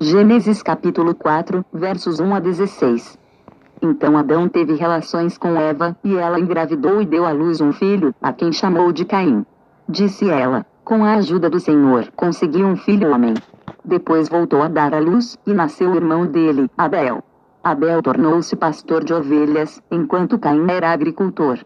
Gênesis capítulo 4, versos 1 a 16. Então Adão teve relações com Eva, e ela engravidou e deu à luz um filho, a quem chamou de Caim. Disse ela: com a ajuda do Senhor, consegui um filho homem. Depois voltou a dar à luz, e nasceu o irmão dele, Abel. Abel tornou-se pastor de ovelhas, enquanto Caim era agricultor.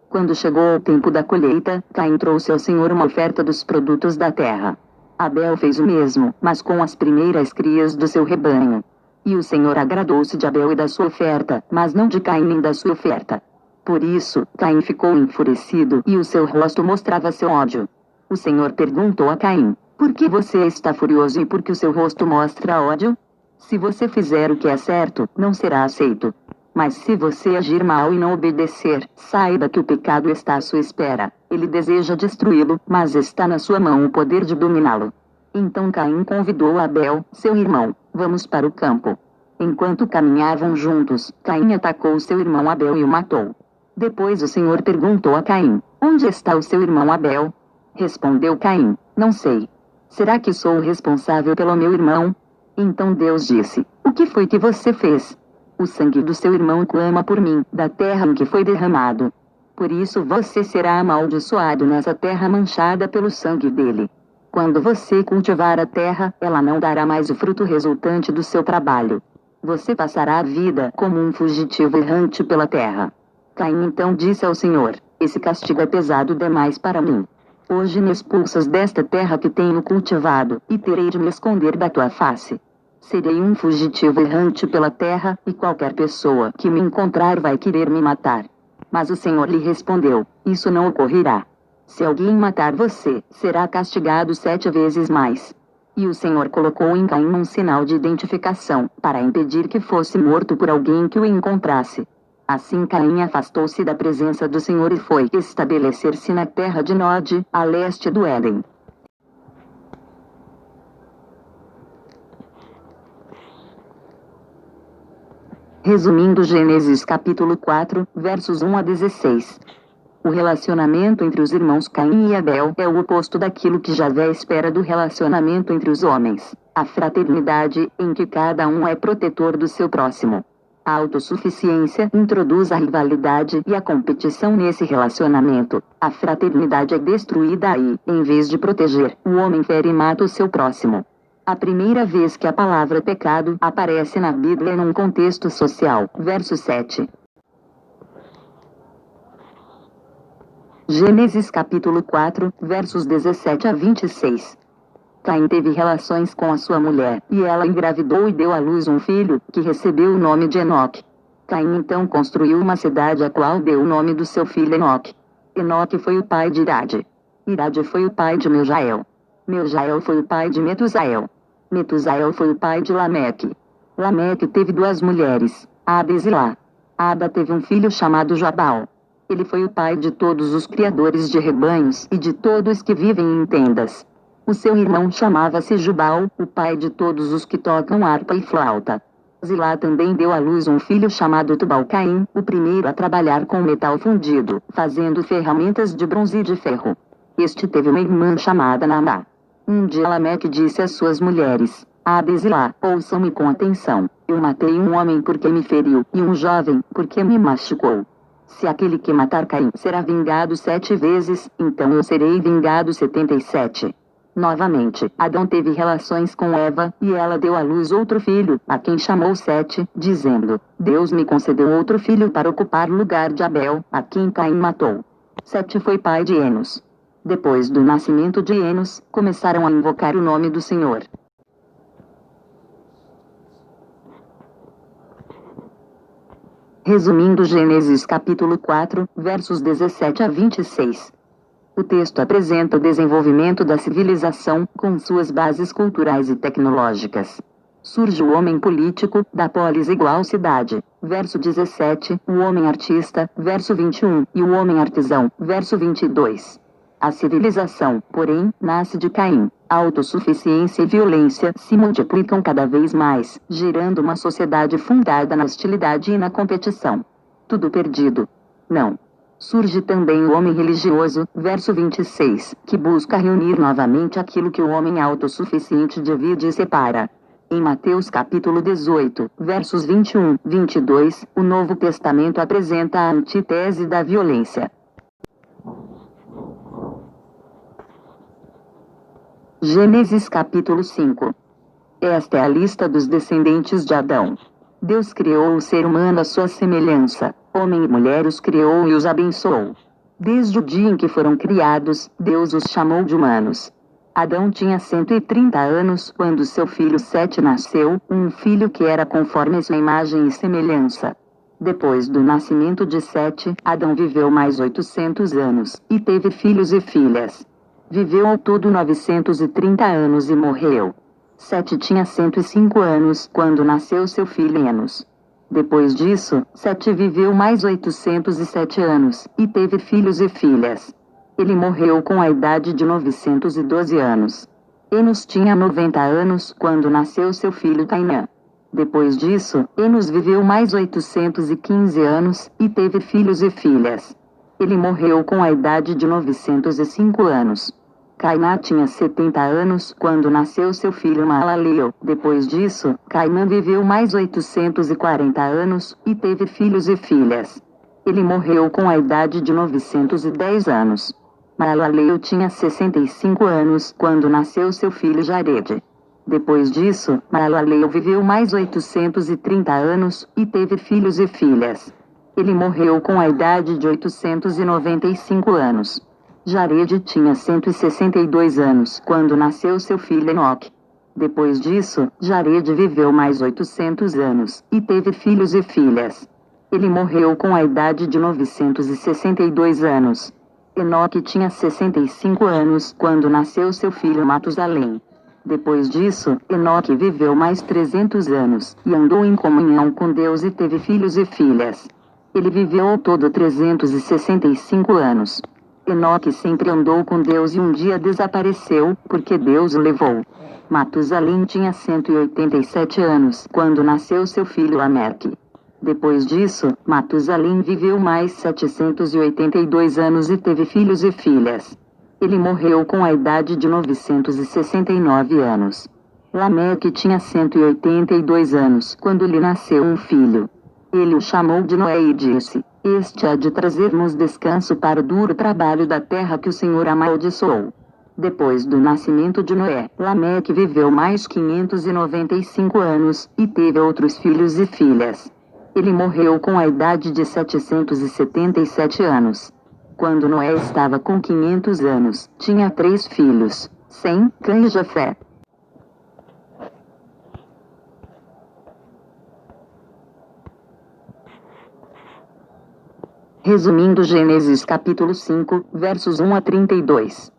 Quando chegou o tempo da colheita, Caim trouxe ao Senhor uma oferta dos produtos da terra. Abel fez o mesmo, mas com as primeiras crias do seu rebanho. E o Senhor agradou-se de Abel e da sua oferta, mas não de Caim nem da sua oferta. Por isso, Caim ficou enfurecido e o seu rosto mostrava seu ódio. O Senhor perguntou a Caim: por que você está furioso e por que o seu rosto mostra ódio? Se você fizer o que é certo, não será aceito. Mas se você agir mal e não obedecer, saiba que o pecado está à sua espera. Ele deseja destruí-lo, mas está na sua mão o poder de dominá-lo. Então Caim convidou Abel, seu irmão: vamos para o campo. Enquanto caminhavam juntos, Caim atacou seu irmão Abel e o matou. Depois o Senhor perguntou a Caim: onde está o seu irmão Abel? Respondeu Caim: não sei. Será que sou o responsável pelo meu irmão? Então Deus disse: o que foi que você fez? O sangue do seu irmão clama por mim, da terra em que foi derramado. Por isso você será amaldiçoado nessa terra manchada pelo sangue dele. Quando você cultivar a terra, ela não dará mais o fruto resultante do seu trabalho. Você passará a vida como um fugitivo errante pela terra. Caim então disse ao Senhor: esse castigo é pesado demais para mim. Hoje me expulsas desta terra que tenho cultivado, e terei de me esconder da tua face. Serei um fugitivo errante pela terra, e qualquer pessoa que me encontrar vai querer me matar. Mas o Senhor lhe respondeu: isso não ocorrerá. Se alguém matar você, será castigado 7 vezes mais. E o Senhor colocou em Caim um sinal de identificação, para impedir que fosse morto por alguém que o encontrasse. Assim Caim afastou-se da presença do Senhor e foi estabelecer-se na terra de Nod, a leste do Éden. Resumindo Gênesis capítulo 4, versos 1 a 16. O relacionamento entre os irmãos Caim e Abel é o oposto daquilo que Javé espera do relacionamento entre os homens. A fraternidade, em que cada um é protetor do seu próximo. A autossuficiência introduz a rivalidade e a competição nesse relacionamento. A fraternidade é destruída aí, em vez de proteger, o homem fere e mata o seu próximo. A primeira vez que a palavra pecado aparece na Bíblia é num contexto social. Verso 7. Gênesis capítulo 4, versos 17 a 26. Caim teve relações com a sua mulher, e ela engravidou e deu à luz um filho, que recebeu o nome de Enoque. Caim então construiu uma cidade a qual deu o nome do seu filho Enoque. Enoque foi o pai de Irade. Irade foi o pai de Meujael. Meujael foi o pai de Metusael. Metusael foi o pai de Lameque. Lameque teve 2 mulheres, Ada e Zilá. Ada teve um filho chamado Jabal. Ele foi o pai de todos os criadores de rebanhos e de todos que vivem em tendas. O seu irmão chamava-se Jubal, o pai de todos os que tocam harpa e flauta. Zilá também deu à luz um filho chamado Tubal-Caim, o primeiro a trabalhar com metal fundido, fazendo ferramentas de bronze e de ferro. Este teve uma irmã chamada Naamá. Um dia Lameque disse às suas mulheres: Ada e Zilá, ouçam-me com atenção. Eu matei um homem porque me feriu, e um jovem porque me machucou. Se aquele que matar Caim será vingado 7 vezes, então eu serei vingado 77. Novamente, Adão teve relações com Eva, e ela deu à luz outro filho, a quem chamou Sete, dizendo: Deus me concedeu outro filho para ocupar o lugar de Abel, a quem Caim matou. Sete foi pai de Enos. Depois do nascimento de Enos, começaram a invocar o nome do Senhor. Resumindo Gênesis capítulo 4, versos 17 a 26. O texto apresenta o desenvolvimento da civilização, com suas bases culturais e tecnológicas. Surge o homem político, da polis igual cidade, verso 17, o homem artista, verso 21, e o homem artesão, verso 22. A civilização, porém, nasce de Caim. A autossuficiência e violência se multiplicam cada vez mais, gerando uma sociedade fundada na hostilidade e na competição. Tudo perdido. Não. Surge também o homem religioso, verso 26, que busca reunir novamente aquilo que o homem autossuficiente divide e separa. Em Mateus capítulo 18, versos 21, 22, o Novo Testamento apresenta a antítese da violência. Gênesis capítulo 5. Esta é a lista dos descendentes de Adão. Deus criou o ser humano à sua semelhança, homem e mulher os criou e os abençoou. Desde o dia em que foram criados, Deus os chamou de humanos. Adão tinha 130 anos quando seu filho Sete nasceu, um filho que era conforme sua imagem e semelhança. Depois do nascimento de Sete, Adão viveu mais 800 anos, e teve filhos e filhas. Viveu ao todo 930 anos e morreu. Sete tinha 105 anos quando nasceu seu filho Enos. Depois disso, Sete viveu mais 807 anos, e teve filhos e filhas. Ele morreu com a idade de 912 anos. Enos tinha 90 anos quando nasceu seu filho Cainã. Depois disso, Enos viveu mais 815 anos, e teve filhos e filhas. Ele morreu com a idade de 905 anos. Cainã tinha 70 anos quando nasceu seu filho Maalaleel. Depois disso, Cainã viveu mais 840 anos, e teve filhos e filhas. Ele morreu com a idade de 910 anos. Maalaleel tinha 65 anos quando nasceu seu filho Jared. Depois disso, Maalaleel viveu mais 830 anos, e teve filhos e filhas. Ele morreu com a idade de 895 anos. Jared tinha 162 anos quando nasceu seu filho Enoque. Depois disso, Jared viveu mais 800 anos, e teve filhos e filhas. Ele morreu com a idade de 962 anos. Enoque tinha 65 anos quando nasceu seu filho Matusalém. Depois disso, Enoque viveu mais 300 anos, e andou em comunhão com Deus e teve filhos e filhas. Ele viveu ao todo 365 anos. Enoque sempre andou com Deus e um dia desapareceu, porque Deus o levou. Matusalém tinha 187 anos quando nasceu seu filho Lameque. Depois disso, Matusalém viveu mais 782 anos e teve filhos e filhas. Ele morreu com a idade de 969 anos. Lameque tinha 182 anos quando lhe nasceu um filho. Ele o chamou de Noé e disse: "Este há de trazer-nos descanso para o duro trabalho da terra que o Senhor amaldiçoou." Depois do nascimento de Noé, Lameque viveu mais 595 anos, e teve outros filhos e filhas. Ele morreu com a idade de 777 anos. Quando Noé estava com 500 anos, tinha 3 filhos, Sem, Cã e Jafé. Resumindo Gênesis capítulo 5, versos 1 a 32.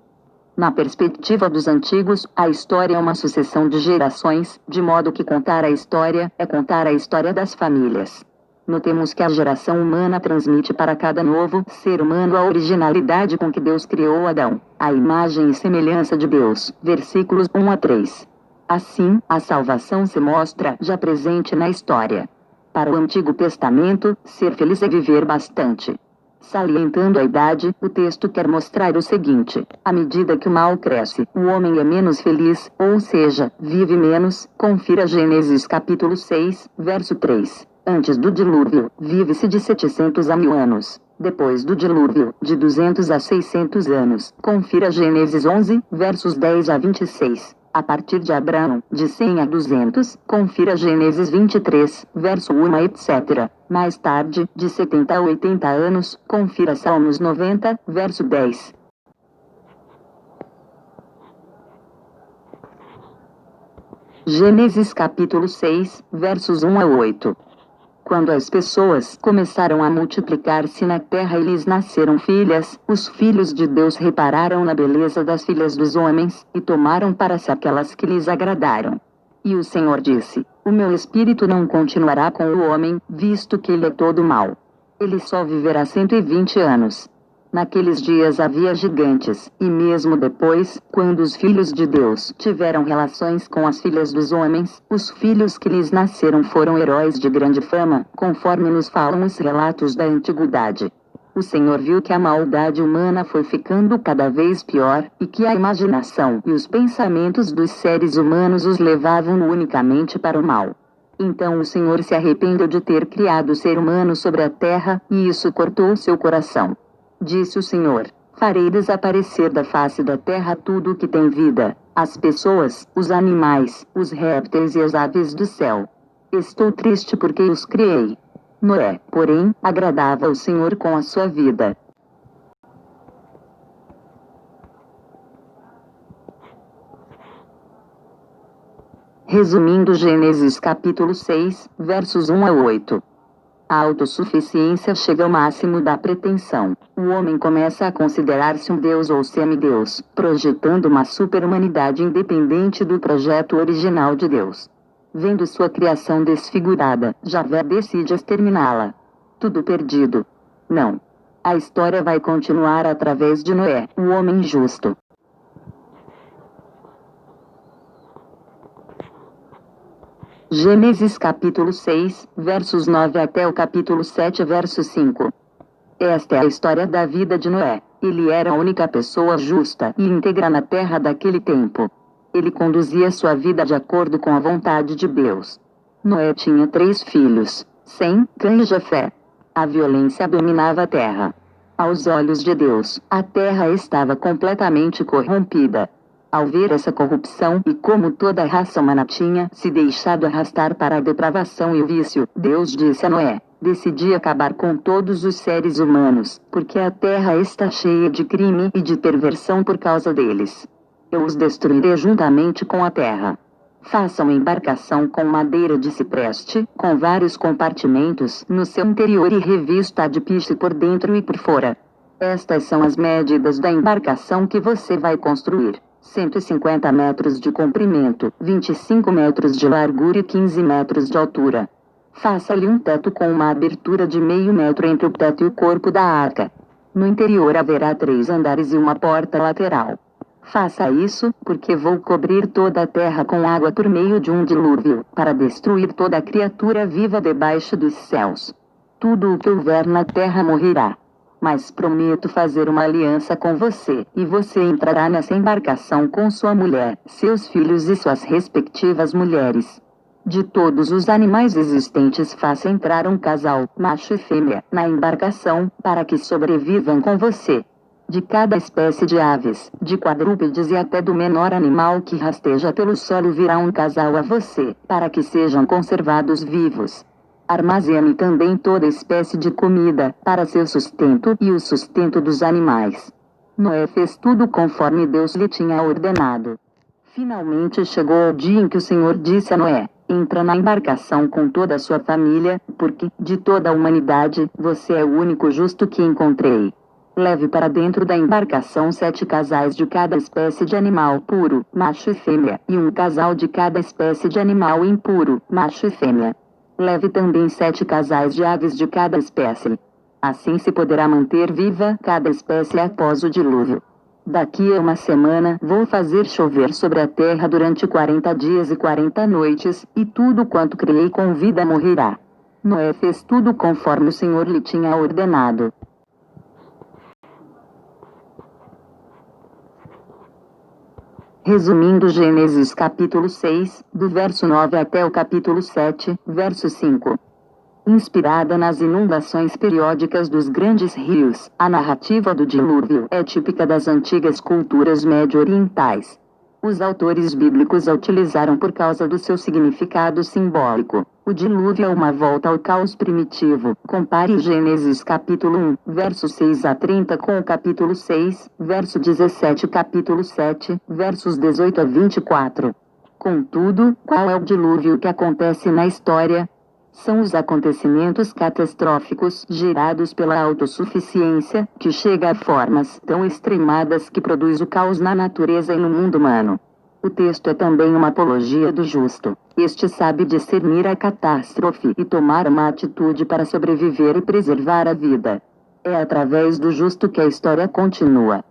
Na perspectiva dos antigos, a história é uma sucessão de gerações, de modo que contar a história é contar a história das famílias. Notemos que a geração humana transmite para cada novo ser humano a originalidade com que Deus criou Adão, a imagem e semelhança de Deus. Versículos 1 a 3. Assim, a salvação se mostra já presente na história. Para o Antigo Testamento, ser feliz é viver bastante. Salientando a idade, o texto quer mostrar o seguinte: à medida que o mal cresce, o homem é menos feliz, ou seja, vive menos. Confira Gênesis capítulo 6, verso 3. Antes do dilúvio, vive-se de 700 a 1000 anos. Depois do dilúvio, de 200 a 600 anos. Confira Gênesis 11, versos 10 a 26. A partir de Abraão, de 100 a 200, confira Gênesis 23, verso 1, etc. Mais tarde, de 70 a 80 anos, confira Salmos 90, verso 10. Gênesis capítulo 6, versos 1 a 8. Quando as pessoas começaram a multiplicar-se na terra e lhes nasceram filhas, os filhos de Deus repararam na beleza das filhas dos homens, e tomaram para si aquelas que lhes agradaram. E o Senhor disse: "O meu espírito não continuará com o homem, visto que ele é todo mau. Ele só viverá 120 anos." Naqueles dias havia gigantes, e mesmo depois, quando os filhos de Deus tiveram relações com as filhas dos homens, os filhos que lhes nasceram foram heróis de grande fama, conforme nos falam os relatos da antiguidade. O Senhor viu que a maldade humana foi ficando cada vez pior, e que a imaginação e os pensamentos dos seres humanos os levavam unicamente para o mal. Então o Senhor se arrependeu de ter criado o ser humano sobre a terra, e isso cortou seu coração. Disse o Senhor: farei desaparecer da face da terra tudo o que tem vida, as pessoas, os animais, os répteis e as aves do céu. Estou triste porque os criei. Noé, porém, agradava ao Senhor com a sua vida. Resumindo Gênesis capítulo 6, versos 1 a 8. A autossuficiência chega ao máximo da pretensão. O homem começa a considerar-se um deus ou semideus, projetando uma super-humanidade independente do projeto original de Deus. Vendo sua criação desfigurada, Javé decide exterminá-la. Tudo perdido. Não. A história vai continuar através de Noé, o homem justo. Gênesis capítulo 6, versos 9 até o capítulo 7, verso 5. Esta é a história da vida de Noé. Ele era a única pessoa justa e íntegra na terra daquele tempo. Ele conduzia sua vida de acordo com a vontade de Deus. Noé tinha 3 filhos, Sem, Cã e Jafé. A violência dominava a terra. Aos olhos de Deus, a terra estava completamente corrompida. Ao ver essa corrupção e como toda a raça humana tinha se deixado arrastar para a depravação e o vício, Deus disse a Noé: decidi acabar com todos os seres humanos, porque a terra está cheia de crime e de perversão por causa deles. Eu os destruirei juntamente com a terra. Faça uma embarcação com madeira de cipreste, com vários compartimentos no seu interior e revista-a de piche por dentro e por fora. Estas são as medidas da embarcação que você vai construir: 150 metros de comprimento, 25 metros de largura e 15 metros de altura. Faça-lhe um teto com uma abertura de meio metro entre o teto e o corpo da arca. No interior haverá 3 andares e uma porta lateral. Faça isso, porque vou cobrir toda a terra com água por meio de um dilúvio, para destruir toda a criatura viva debaixo dos céus. Tudo o que houver na terra morrerá. Mas prometo fazer uma aliança com você, e você entrará nessa embarcação com sua mulher, seus filhos e suas respectivas mulheres. De todos os animais existentes, faça entrar um casal, macho e fêmea, na embarcação, para que sobrevivam com você. De cada espécie de aves, de quadrúpedes e até do menor animal que rasteja pelo solo virá um casal a você, para que sejam conservados vivos. Armazene também toda espécie de comida, para seu sustento e o sustento dos animais. Noé fez tudo conforme Deus lhe tinha ordenado. Finalmente chegou o dia em que o Senhor disse a Noé: entra na embarcação com toda a sua família, porque, de toda a humanidade, você é o único justo que encontrei. Leve para dentro da embarcação 7 casais de cada espécie de animal puro, macho e fêmea, e um casal de cada espécie de animal impuro, macho e fêmea. Leve também 7 casais de aves de cada espécie. Assim se poderá manter viva cada espécie após o dilúvio. Daqui a uma semana vou fazer chover sobre a terra durante 40 dias e 40 noites, e tudo quanto criei com vida morrerá. Noé fez tudo conforme o Senhor lhe tinha ordenado. Resumindo Gênesis capítulo 6, do verso 9 até o capítulo 7, verso 5. Inspirada nas inundações periódicas dos grandes rios, a narrativa do dilúvio é típica das antigas culturas médio-orientais. Os autores bíblicos a utilizaram por causa do seu significado simbólico. O dilúvio é uma volta ao caos primitivo. Compare Gênesis capítulo 1, verso 6 a 30 com o capítulo 6, verso 17 e capítulo 7, versos 18 a 24. Contudo, qual é o dilúvio que acontece na história? São os acontecimentos catastróficos gerados pela autossuficiência, que chega a formas tão extremadas que produz o caos na natureza e no mundo humano. O texto é também uma apologia do justo. Este sabe discernir a catástrofe e tomar uma atitude para sobreviver e preservar a vida. É através do justo que a história continua.